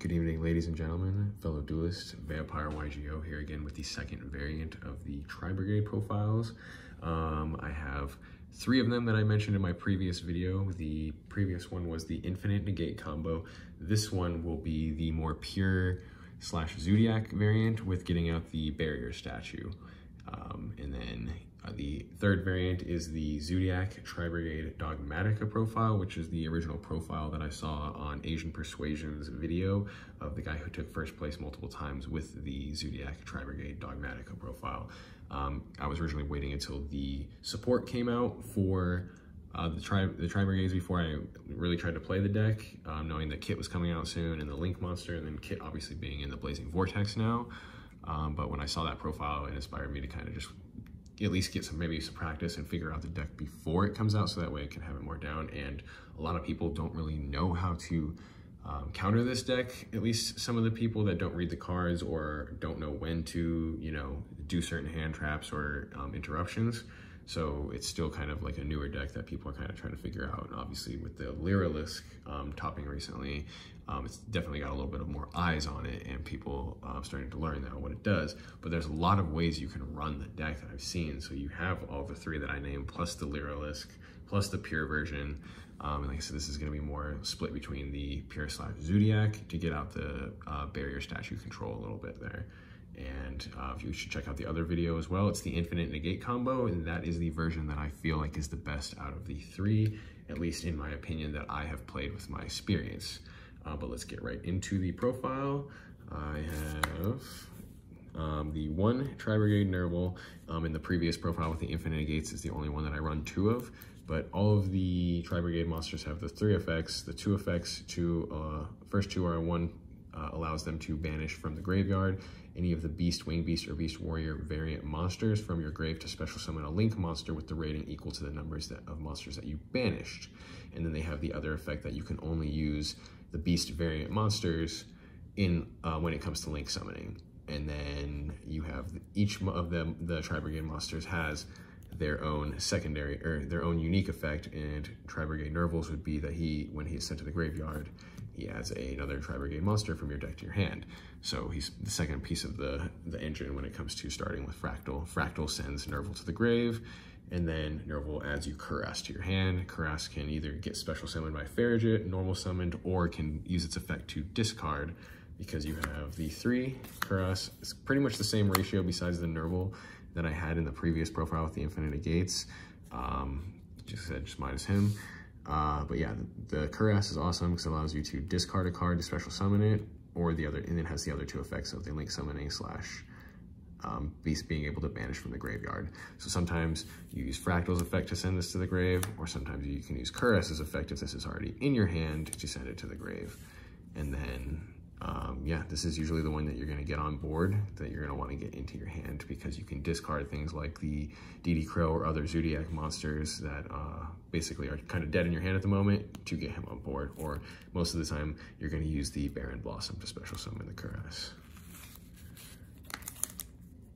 Good evening, ladies and gentlemen, fellow duelists. Vampire YGO here again with the second variant of the TRI-BRIGADE profiles. I have 3 of them that I mentioned in my previous video. The previous one was the Infinite Negate combo. This one will be the more pure / Zoodiac variant with getting out the barrier statue. And then the third variant is the Zoodiac TRI-BRIGADE Dogmatica profile, which is the original profile that I saw on Asian Persuasion's video of the guy who took first place multiple times with the Zoodiac TRI-BRIGADE Dogmatica profile. I was originally waiting until the support came out for the TRI-BRIGADEs before I really tried to play the deck, knowing that Kit was coming out soon and the Link monster, and then Kit obviously being in the Blazing Vortex now. But when I saw that profile, it inspired me to kind of just at least get maybe some practice and figure out the deck before it comes out, so that way I can have it more down. And a lot of people don't really know how to counter this deck, at least some of the people that don't read the cards or don't know when to, do certain hand traps or interruptions. So it's still kind of like a newer deck that people are kind of trying to figure out. And obviously with the Lyralisk topping recently, it's definitely got a little bit of more eyes on it, and people starting to learn now what it does. But there's a lot of ways you can run the deck that I've seen. So you have all the 3 that I named, plus the Lyralisk, plus the pure version. And like I said, this is going to be more split between the pure / Zoodiac to get out the barrier statue control a little bit there. And you should check out the other video as well. It's the Infinite Negate combo, and that is the version that I feel like is the best out of the 3, at least in my opinion, that I have played with my experience. But let's get right into the profile. I have the 1 TRI-BRIGADE Nerval. In the previous profile with the Infinite Negates is the only one that I run 2 of. But all of the TRI-BRIGADE monsters have the 3 effects. The 2 effects, first 2 are 1 allows them to banish from the graveyard any of the Beast, Wing Beast, or Beast Warrior variant monsters from your grave to special summon a Link monster with the rating equal to the numbers of monsters that you banished. And then they have the other effect that you can only use the Beast variant monsters in when it comes to Link summoning. And then you have each of them, the TRI-BRIGADE monsters has their own secondary or their own unique effect, and TRI-BRIGADE Nervals would be that when he is sent to the graveyard, he adds another TRI-BRIGADE monster from your deck to your hand. So he's the second piece of the engine when it comes to starting with Fractal. Fractal sends Nerval to the grave, and then Nerval adds you Cuirass to your hand. Cuirass can either get special summoned by Farragut, normal summoned, or can use its effect to discard, because you have the 3 Cuirass. It's pretty much the same ratio besides the Nerval that I had in the previous profile with the Infinite Negates. Just minus him. But yeah, the Cuirass is awesome because it allows you to discard a card to special summon it, or the other, and it has the other 2 effects of the Link summoning / Beast being able to banish from the graveyard. So sometimes you use Fractal's effect to send this to the grave, or sometimes you can use Cuirass's effect if this is already in your hand to send it to the grave. And then yeah, this is usually the one that you're going to get on board, that you're going to want to get into your hand, because you can discard things like the DD Crow or other Zoodiac monsters that basically are kind of dead in your hand at the moment to get him on board. Or most of the time, you're going to use the Baron Blossom to special summon the Cuirass.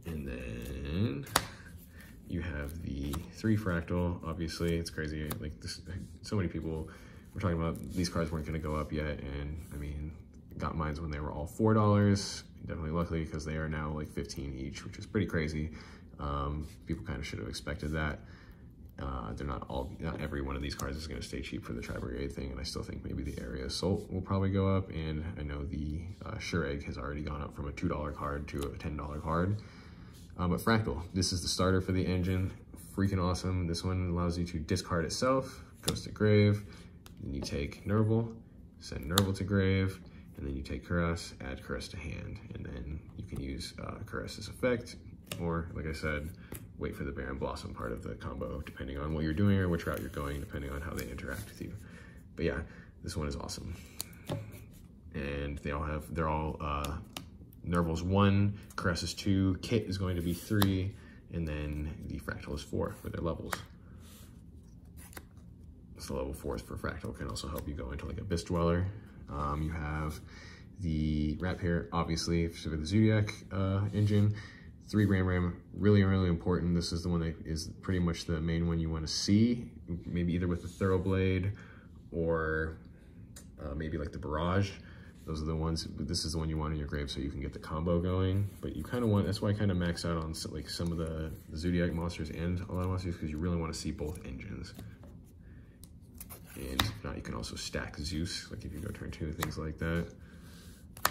And then you have the 3 Fractal. Obviously, it's crazy. Like this, so many people were talking about these cards weren't going to go up yet, and I mean, got mine when they were all $4. Definitely luckily, because they are now like 15 each, which is pretty crazy. People kind of should have expected that. They're not every one of these cards is going to stay cheap for the TRI-BRIGADE thing, and I still think maybe the Area Assault will probably go up, and I know the Sure Egg has already gone up from a $2 card to a $10 card. But Fractal, this is the starter for the engine. Freaking awesome. This one allows you to discard itself, goes to grave, then you take Nerval, send Nerval to grave, and then you take Cuirass, add Cuirass to hand, and then you can use Cuirass's effect, or like I said, wait for the Baron Blossom part of the combo, depending on what you're doing or which route you're going, depending on how they interact with you. But yeah, this one is awesome. And they're all Nerval's 1, Cuirass is 2, Kit is going to be 3, and then the Fractal is 4 for their levels. So level 4s for Fractal can also help you go into like Abyss Dweller. You have the Rat Pair, obviously, for the Zoodiac engine. 3 Ram, really important. This is the one that is pretty much the main one you want to see, maybe either with the Thoroughblade or maybe like the Barrage. Those are the ones, this is the one you want in your grave so you can get the combo going. But you kind of want, that's why I kind of max out on like some of the Zoodiac monsters and a lot of monsters, because you really want to see both engines. And if not, you can also stack Zeus, like if you go turn 2, things like that,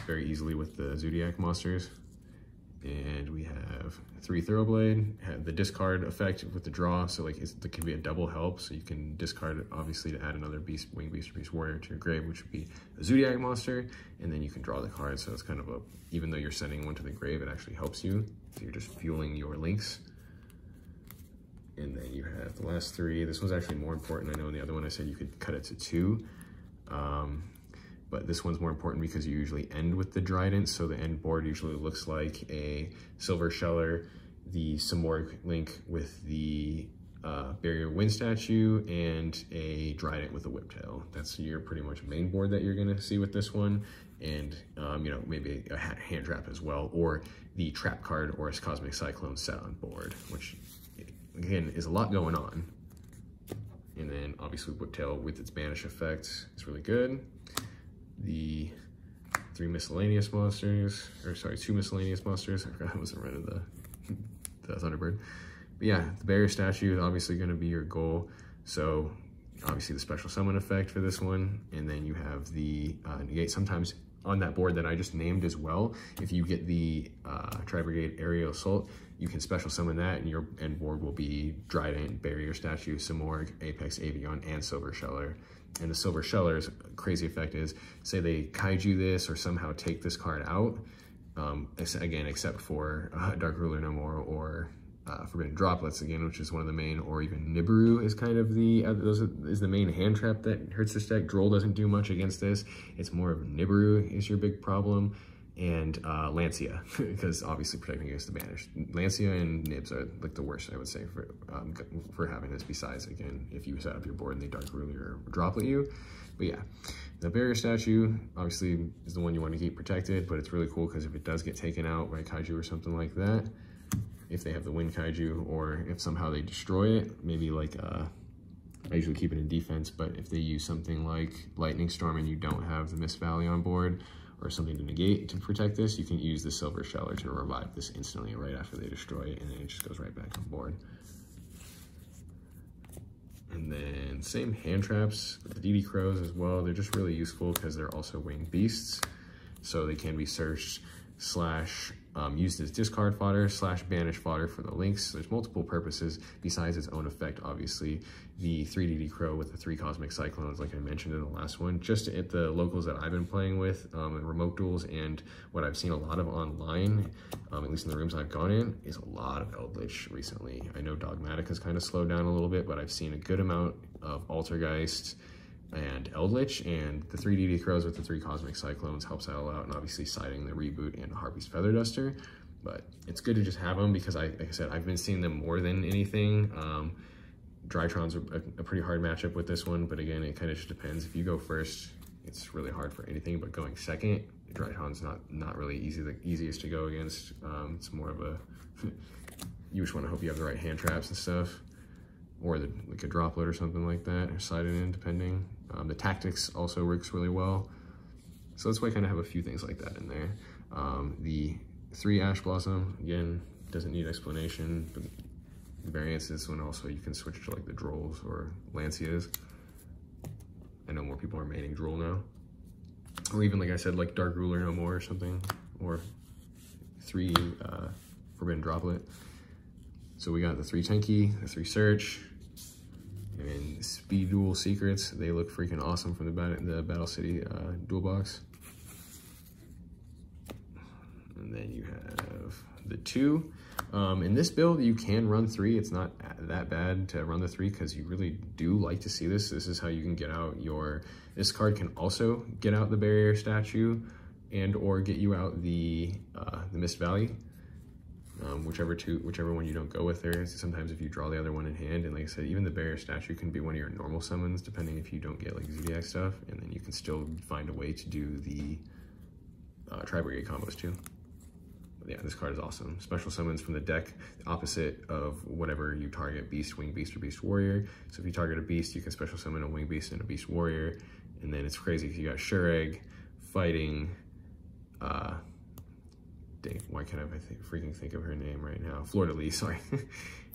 very easily with the Zoodiac monsters. And we have 3 Thoroughblade, have the discard effect with the draw, so like it can be a double help, so you can discard it obviously to add another beast, winged beast or beast warrior to your grave, which would be a Zoodiac monster, and then you can draw the card, so it's kind of a, even though you're sending one to the grave, it actually helps you, so you're just fueling your links. And then you have the last 3. This one's actually more important. I know in the other one I said you could cut it to 2. But this one's more important because you usually end with the Trident, so the end board usually looks like a Silver Sheller, the Simorgh link with the Barrier Wind statue, and a Trident with a Whiptail. That's your pretty much main board that you're gonna see with this one, and you know, maybe a hand trap as well, or the trap card or a Cosmic Cyclone set on board, which again is a lot going on. And then obviously Whiptail with its banish effect is really good. The 3 miscellaneous monsters, or sorry, 2 miscellaneous monsters. I forgot I wasn't running the Thunderbird. But yeah, the barrier statue is obviously going to be your goal. So obviously the special summon effect for this one, and then you have the negate. Sometimes on that board that I just named as well, if you get the Tri-Brigade Aerial Assault, you can special summon that, and your end board will be Trident, Barrier Statue, Simorgh, Apex Avion, and Silver Sheller. And the Silver Sheller's crazy effect is, say they kaiju this or somehow take this card out, again, except for Dark Ruler No More or Forbidden Droplets again, which is one of the main, or even Nibiru is kind of the, is the main hand trap that hurts this deck. Droll doesn't do much against this. It's more of Nibiru is your big problem. And Lancia, because obviously protecting against the banish. Lancia and Nibs are like the worst, I would say, for having this, besides, again, if you set up your board and they Dark Ruler or Droplet you. But yeah, the Barrier Statue, obviously, is the one you want to keep protected, but it's really cool because if it does get taken out by Kaiju or something like that, if they have the Wind Kaiju, or if somehow they destroy it, maybe like, I usually keep it in defense, but if they use something like Lightning Storm and you don't have the Mist Valley on board, or something to negate to protect this, you can use the Silver Sheller to revive this instantly right after they destroy it, and then it just goes right back on board. And then same hand traps with the DD Crows as well. They're just really useful because they're also winged beasts. So they can be searched / used as discard fodder / banish fodder for the links. There's multiple purposes besides its own effect, obviously. The 3 DD Crow with the 3 Cosmic Cyclones, like I mentioned in the last one, just at the locals that I've been playing with, remote duels, and what I've seen a lot of online, at least in the rooms I've gone in, is a lot of Eldritch recently. I know Dogmatic has kind of slowed down a little bit, but I've seen a good amount of Altergeist and Eldritch, and the 3 DD Crows with the 3 Cosmic Cyclones helps out a lot, and obviously siding the Reboot and Harpy's Feather Duster. But it's good to just have them because, like I said, I've been seeing them more than anything. Drytron's a pretty hard matchup with this one, but again, it kind of just depends. If you go first, it's really hard for anything, but going second, Drytron's not really the easiest to go against. It's more of a, you just want to hope you have the right hand traps and stuff, or like a Droplet or something like that, or slide it in, depending. The Tactics also works really well. So that's why I kind of have a few things like that in there. The 3 Ash Blossom, again, doesn't need explanation, but variants, this one also you can switch to like the Drolls or Lancias. I know more people are maining Droll now. Or even, like I said, like Dark Ruler No More or something, or 3 Forbidden Droplet. So we got the 3 Tenki, the 3 Search, and Speed Duel Secrets. They look freaking awesome from the Battle City duel box. And then you have the 2. In this build, you can run 3. It's not that bad to run the 3 because you really do like to see this. This is how you can get out your, this card can also get out the Barrier Statue and or get you out the Mist Valley. Whichever one you don't go with there. Sometimes if you draw the other one in hand, and like I said, even the Barrier Statue can be one of your normal summons, depending if you don't get like Zoodiac stuff, and then you can still find a way to do the Tri-Brigade combos too. But yeah, this card is awesome. Special summons from the deck, the opposite of whatever you target, Beast, Wing Beast, or Beast Warrior. So if you target a Beast, you can special summon a Wing Beast and a Beast Warrior, and then it's crazy because you got Shureg, fighting, dang, why can't I freaking think of her name right now? Fleur-de-lis, sorry. And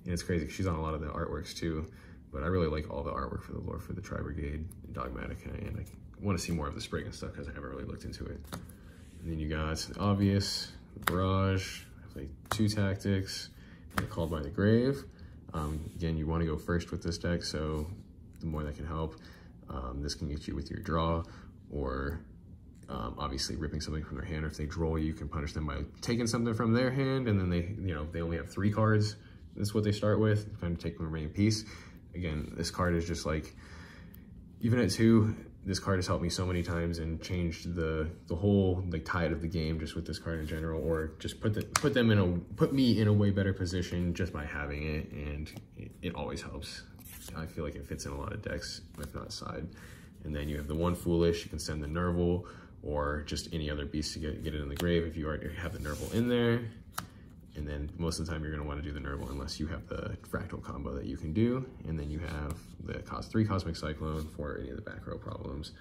it's crazy, she's on a lot of the artworks too, but I really like all the artwork for the lore for the Tri-Brigade, Dogmatica, and I want to see more of the Spriggan stuff because I haven't really looked into it. And then you got Obvious, Barrage, like 2 tactics, and Called by the Grave. Again, you want to go first with this deck, so the more that can help. This can get you with your draw, or obviously ripping something from their hand, or if they draw, you can punish them by taking something from their hand, and then they only have 3 cards. That's what they start with, kind of take the remaining piece. Again, this card is just like, even at 2, this card has helped me so many times and changed the whole like tide of the game just with this card in general, or just put me in a way better position just by having it, and it always helps. I feel like it fits in a lot of decks, if not side. And then you have the 1 Foolish, you can send the Nerval, or just any other beast to get it in the grave if you already have the Nerval in there. And then most of the time you're going to want to do the Nerval unless you have the Fractal combo that you can do. And then you have the cost 3 Cosmic Cyclone for any of the back row problems.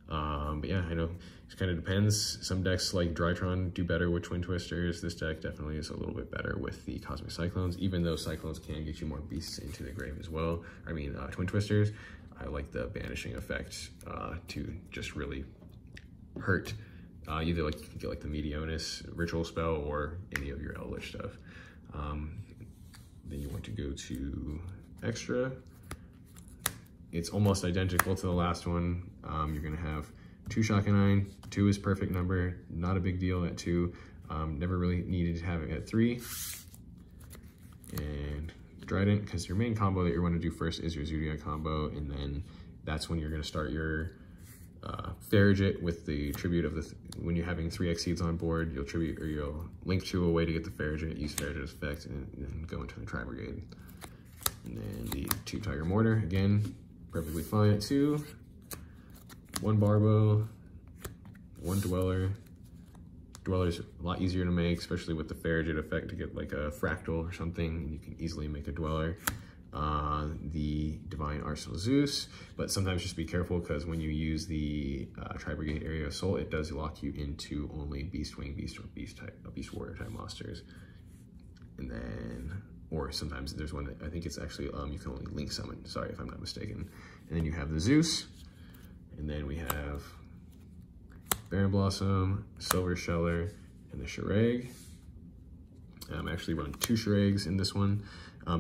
But yeah, I know it kind of depends. Some decks like Drytron do better with Twin Twisters. This deck definitely is a little bit better with the Cosmic Cyclones, even though Cyclones can get you more beasts into the grave as well. I mean, Twin Twisters, I like the banishing effect to just really hurt. Either like you can get like the Medionis ritual spell or any of your Eldritch stuff. Then you want to go to extra. It's almost identical to the last one. You're gonna have 2 Shakanine. 2 is perfect number, not a big deal at 2. Never really needed to have it at 3. And Trident, because your main combo that you want to do first is your Zoodiac combo, and then that's when you're gonna start your Farragut with the tribute of when you're having 3 Exceeds on board, you'll tribute, or you'll link to a way to get the Farragut, use Farragut's effect, and then go into the Tri-Brigade. And then the 2 Tiger Mortar, again, perfectly fine at 2. 1 Barbo, 1 Dweller. Dweller's a lot easier to make, especially with the Farragut effect to get like a Fractal or something, and you can easily make a Dweller. The Divine Arsenal Zeus, but sometimes just be careful because when you use the Tri-Brigade Area Assault, it does lock you into only Beast Wing, Beast, or Beast Warrior type monsters. And then, or sometimes there's one that I think it's actually, you can only link summon, sorry if I'm not mistaken. And then you have the Zeus, and then we have Baron Blossom, Silver Sheller, and the Shireg. I'm actually running 2 Shiregs in this one.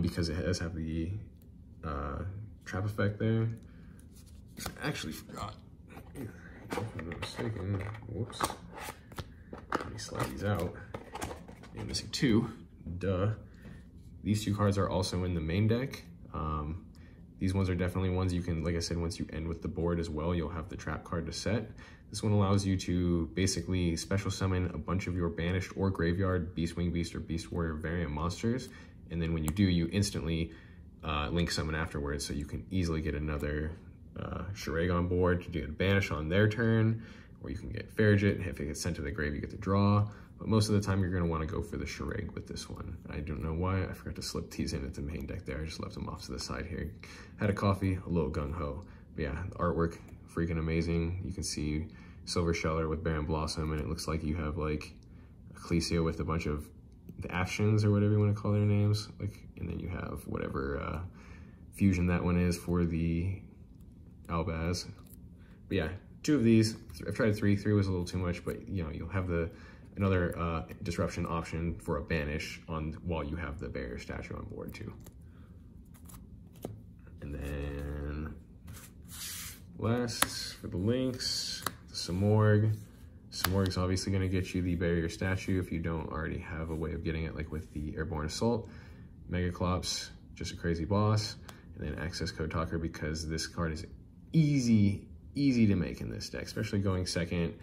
Because it does have the trap effect there. I actually forgot. If I'm not mistaken. Whoops. Let me slide these out. I'm missing 2. Duh. These 2 cards are also in the main deck. These ones are definitely ones you can, like I said, once you end with the board as well, you'll have the trap card to set. This one allows you to basically special summon a bunch of your banished or graveyard Beast Wing Beast or Beast Warrior variant monsters. And then when you do, you instantly link summon afterwards, so you can easily get another Shireg on board to do a banish on their turn, or you can get Farragut, and if it gets sent to the grave, you get the draw. But most of the time, you're going to want to go for the Shireg with this one. I don't know why. I forgot to slip these in at the main deck there. I just left them off to the side here. Had a coffee, a little gung-ho. But yeah, the artwork, freaking amazing. You can see Silver Sheller with Baron Blossom, and it looks like you have like Ecclesia with a bunch of the Afshins, or whatever you want to call their names, like, and then you have whatever fusion that one is for the Albaz. But yeah, 2 of these. I've tried 3. 3 was a little too much, but you know, you'll have another disruption option for a banish on while you have the barrier statue on board too. And then last for the links, the Samorg. Samorg's obviously going to get you the barrier statue if you don't already have a way of getting it, like with the Airborne Assault. Megaclops, just a crazy boss. And then Access Code Talker, because this card is easy to make in this deck, especially going second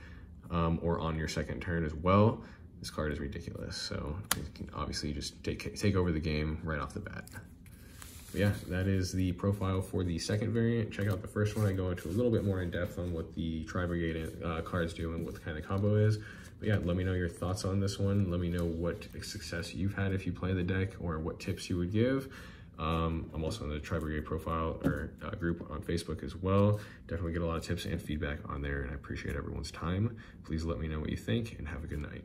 or on your second turn as well. This card is ridiculous, so you can obviously just take over the game right off the bat. But yeah, that is the profile for the second variant. Check out the first one. I go into a little bit more in depth on what the Tri-Brigade cards do and what the kind of combo is. But yeah, let me know your thoughts on this one. Let me know what success you've had if you play the deck, or what tips you would give. I'm also in the TRI-BRIGADE profile or group on Facebook as well. Definitely get a lot of tips and feedback on there, and I appreciate everyone's time. Please let me know what you think, and have a good night.